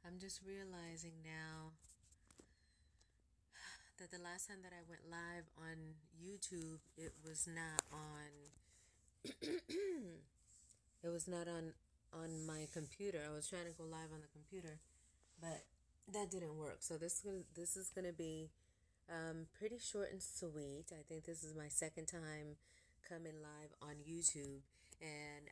I'm just realizing now that the last time that I went live on YouTube, it was not on my computer. I was trying to go live on the computer, but that didn't work. So this is gonna be pretty short and sweet. I think this is my second time coming live on YouTube, and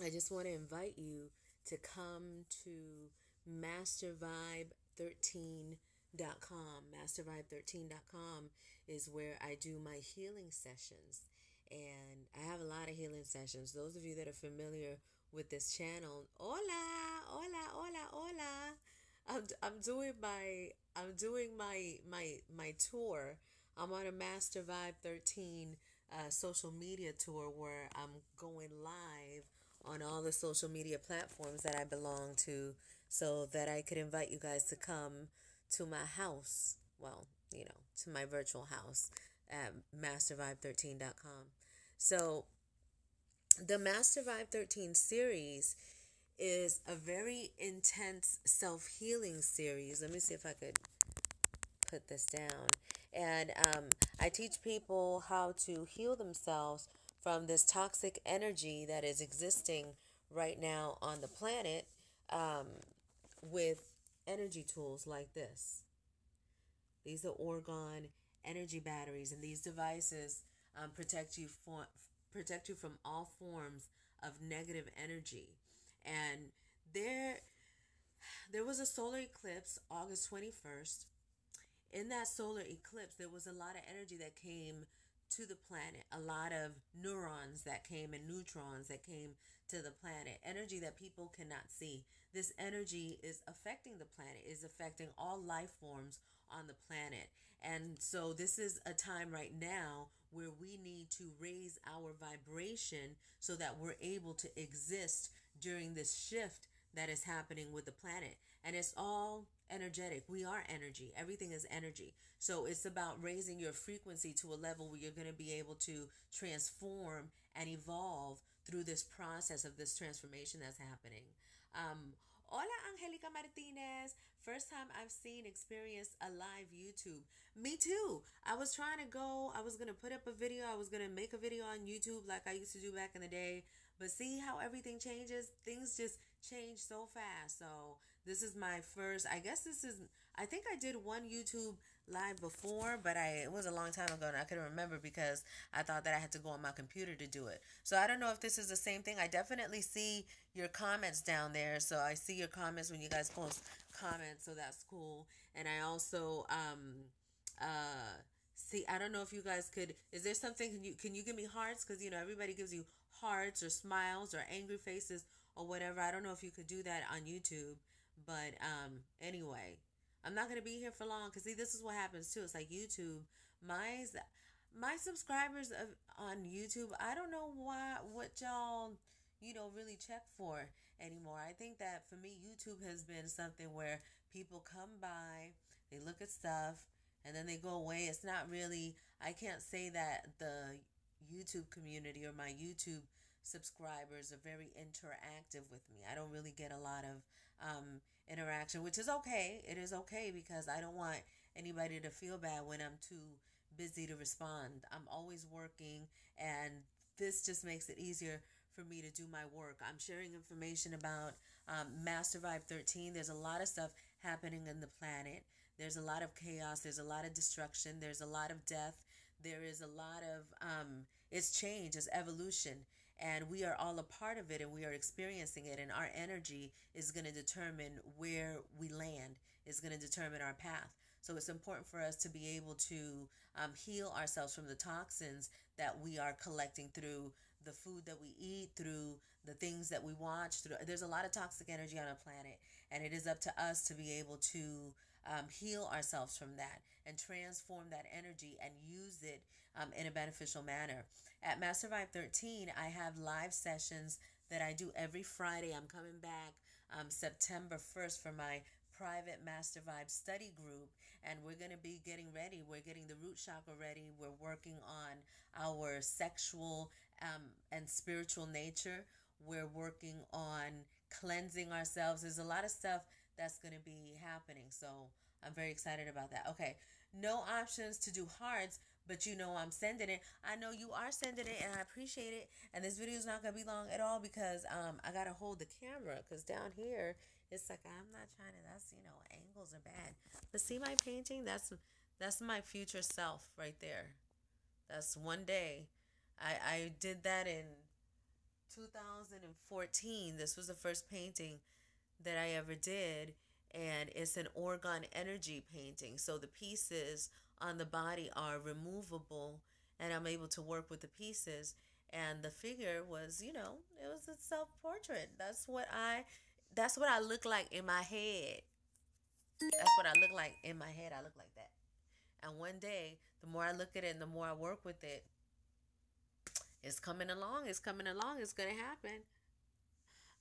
I just want to invite you to come to MasterVibe13.com. MasterVibe13.com is where I do my healing sessions. And I have a lot of healing sessions. Those of you that are familiar with this channel, hola, hola, hola, hola. I'm doing my tour. I'm on a Master Vibe 13 social media tour where I'm going live on all the social media platforms that I belong to so that I could invite you guys to come to my house. Well, to my virtual house at mastervibe13.com. So, the Master Vibe 13 series is a very intense self healing series. Let me see if I could put this down. And I teach people how to heal themselves from this toxic energy that is existing right now on the planet with energy tools like this. These are orgone energy batteries, and these devices protect you from all forms of negative energy. And there there was a solar eclipse August 21st. In that solar eclipse, there was a lot of energy that came to the planet, a lot of neurons that came and neutrons that came to the planet, energy that people cannot see. This energy is affecting the planet, is affecting all life forms on the planet. And so, this is a time right now where we need to raise our vibration so that we're able to exist during this shift that is happening with the planet. And it's all energetic. We are energy. Everything is energy. So it's about raising your frequency to a level where you're going to be able to transform and evolve through this process of this transformation that's happening. Hola, Angelica Martinez. First time I've seen, experienced a live YouTube. Me too. I was going to put up a video. I was going to make a video on YouTube like I used to do back in the day. But see how everything changes? Things just change so fast. So this is my first, I think I did one YouTube live before, but it was a long time ago and I couldn't remember because I thought that I had to go on my computer to do it. So I don't know if this is the same thing. I definitely see your comments down there. So I see your comments when you guys post comments. So that's cool. And I also, see, I don't know if you guys could. Is there something? Can you give me hearts? Because everybody gives you hearts or smiles or angry faces or whatever. I don't know if you could do that on YouTube, but anyway, I'm not gonna be here for long because see, this is what happens too. It's like YouTube, my my subscribers on YouTube. I don't know what y'all really check for anymore. I think that for me, YouTube has been something where people come by, they look at stuff, and then they go away. It's not really, I can't say that the YouTube community or my YouTube subscribers are very interactive with me. I don't really get a lot of interaction, which is okay. It is okay because I don't want anybody to feel bad when I'm too busy to respond. I'm always working, and this just makes it easier for me to do my work. I'm sharing information about Master Vibe 13. There's a lot of stuff happening in the planet. There's a lot of chaos. There's a lot of destruction. There's a lot of death. There is a lot of, it's change, it's evolution. And we are all a part of it and we are experiencing it. And our energy is going to determine where we land, is going to determine our path. So it's important for us to be able to heal ourselves from the toxins that we are collecting through the food that we eat, through the things that we watch. There's a lot of toxic energy on our planet, and it is up to us to be able to heal ourselves from that and transform that energy and use it in a beneficial manner. At Master Vibe 13, I have live sessions that I do every Friday. I'm coming back September 1st for my private Master Vibe study group, and we're going to be getting ready. We're getting the root chakra ready. We're working on our sexual and spiritual nature. We're working on cleansing ourselves. There's a lot of stuff that's going to be happening. So I'm very excited about that. Okay, no options to do hearts, but you know I'm sending it. I know you are sending it, and I appreciate it. And this video is not gonna be long at all because I gotta hold the camera because down here it's like I'm not trying to. That's angles are bad. But see my painting. That's my future self right there. That's one day. I did that in 2014. This was the first painting that I ever did, and it's an orgone energy painting. So the pieces on the body are removable, and I'm able to work with the pieces. And the figure was, it was a self portrait. That's what I look like in my head. That's what I look like in my head. I look like that. And one day, the more I look at it and the more I work with it, it's coming along. It's coming along. It's gonna happen.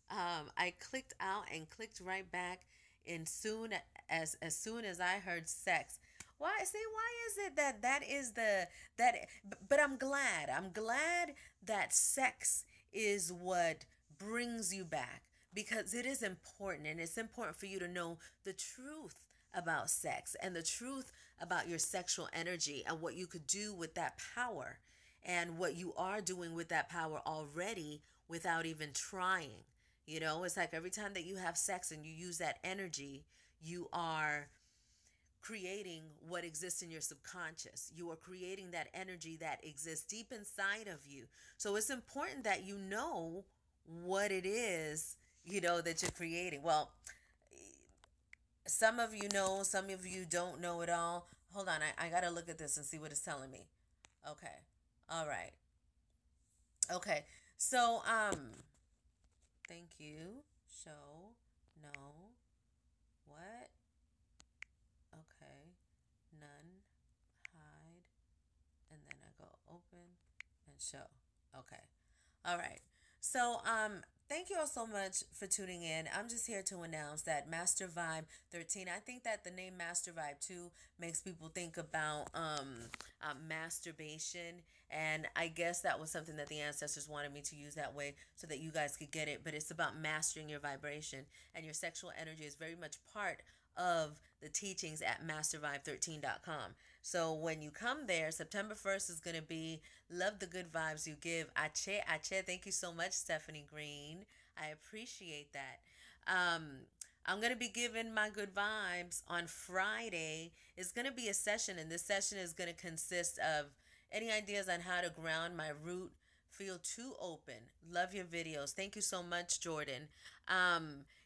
I clicked out and clicked right back, and soon as I heard sex. Why is it that is that but I'm glad that sex is what brings you back, because it is important, and it's important for you to know the truth about sex and the truth about your sexual energy and what you could do with that power and what you are doing with that power already without even trying. It's like every time that you have sex and you use that energy, you are creating what exists in your subconscious. You are creating that energy that exists deep inside of you. So it's important that you know what it is, that you're creating. Well, some of you know, some of you don't know it all. Hold on, I got to look at this and see what it's telling me. Okay. All right. Okay. So, thank you. Show. No. What? Okay. None. Hide. And then I go open and show. Okay. All right. So, thank you all so much for tuning in. I'm just here to announce that Master Vibe 13. I think that the name Master Vibe 2 makes people think about masturbation, and I guess that was something that the ancestors wanted me to use that way so that you guys could get it. But it's about mastering your vibration, and your sexual energy is very much part of the teachings at MasterVibe13.com. So when you come there, September 1st is going to be Love the Good Vibes You Give. Ache. Thank you so much, Stephanie Green. I appreciate that. Um, I'm going to be giving my good vibes on Friday. It's going to be a session, and this session is going to consist of any ideas on how to ground my root. Feel too open. Love your videos. Thank you so much, Jordan.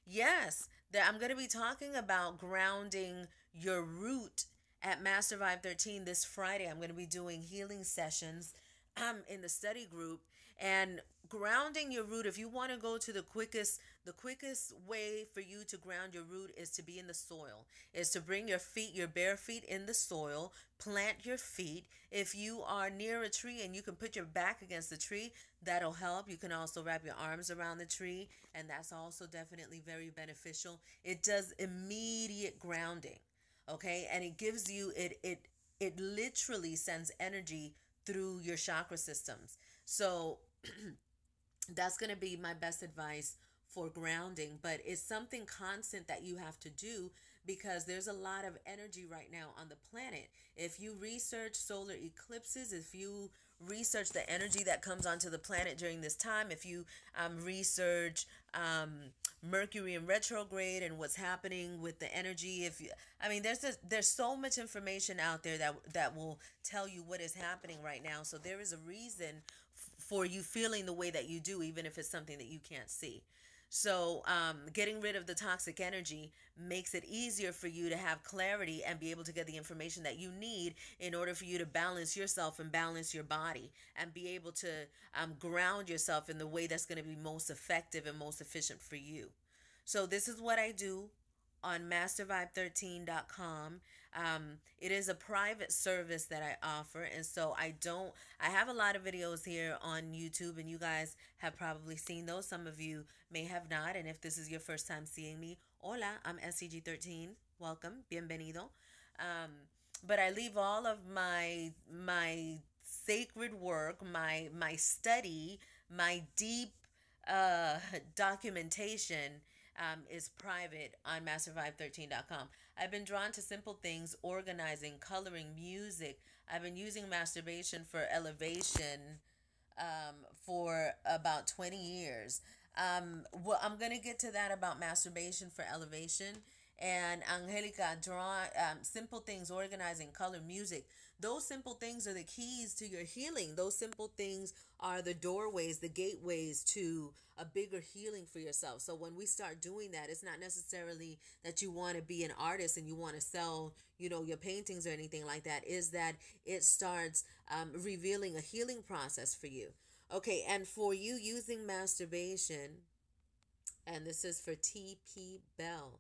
Yes, I'm going to be talking about grounding your root at Master Vibe 13 this Friday. I'm going to be doing healing sessions in the study group, and grounding your root. If you want to go to the quickest way for you to ground your root is to be in the soil, is to bring your bare feet in the soil, plant your feet. If you are near a tree and you can put your back against the tree, that'll help. You can also wrap your arms around the tree, and that's also definitely very beneficial. It does immediate grounding. Okay, and it gives you it literally sends energy through your chakra systems. So that's going to be my best advice for grounding, but it's something constant that you have to do because there's a lot of energy right now on the planet. If you research solar eclipses, if you research the energy that comes onto the planet during this time, if you research Mercury in retrograde and what's happening with the energy, there's so much information out there that will tell you what is happening right now. So there is a reason for you feeling the way that you do, even if it's something that you can't see. So, getting rid of the toxic energy makes it easier for you to have clarity and be able to get the information that you need in order for you to balance yourself and balance your body and be able to ground yourself in the way that's going to be most effective and most efficient for you. So, this is what I do on MasterVibe13.com. It is a private service that I offer, and so I have a lot of videos here on YouTube, and you guys have probably seen those. Some of you may have not, and if this is your first time seeing me, hola, I'm SCG13. Welcome, bienvenido. But I leave all of my sacred work, my study, my deep documentation is private on MasterVibe13.com. I've been drawn to simple things, organizing, coloring, music. I've been using masturbation for elevation for about 20 years. Well, I'm going to get to that about masturbation for elevation. And Angelica, draw simple things, organizing, color, music. Those simple things are the keys to your healing. Those simple things are the doorways, the gateways to a bigger healing for yourself. So when we start doing that, it's not necessarily that you want to be an artist and you want to sell, your paintings or anything like that. Is that it starts revealing a healing process for you. Okay, and for you using masturbation, and this is for TP Bell.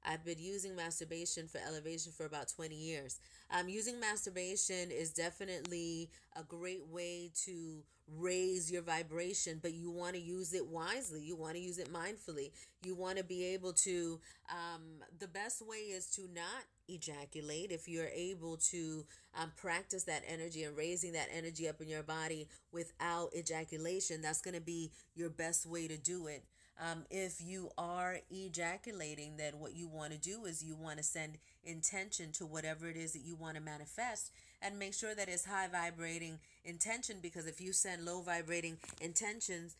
I've been using masturbation for elevation for about 20 years. Using masturbation is definitely a great way to raise your vibration, but you want to use it wisely. You want to use it mindfully. You want to be able to, the best way is to not ejaculate. If you're able to practice that energy and raising that energy up in your body without ejaculation, that's going to be your best way to do it. If you are ejaculating, then what you want to do is you want to send intention to whatever it is that you want to manifest, and make sure that it's high vibrating intention, because if you send low vibrating intentions,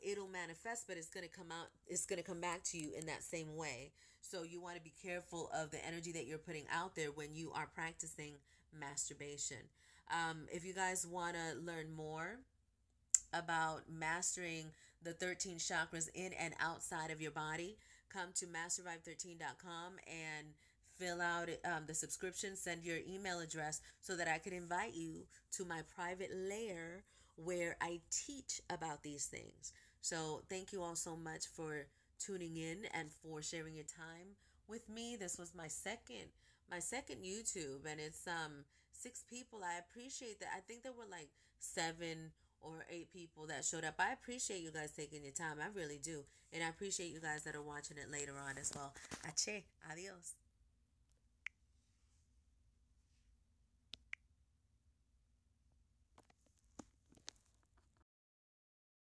it'll manifest, but it's going to come out, it's going to come back to you in that same way. So you want to be careful of the energy that you're putting out there when you are practicing masturbation. If you guys want to learn more about mastering the 13 chakras in and outside of your body, come to MasterVibe13.com and fill out the subscription, send your email address so that I can invite you to my private lair where I teach about these things. So thank you all so much for tuning in and for sharing your time with me. This was my second YouTube, and it's 6 people. I appreciate that. I think there were like 7 or 8 people that showed up. I appreciate you guys taking your time. I really do. And I appreciate you guys that are watching it later on as well. Ache. Adios.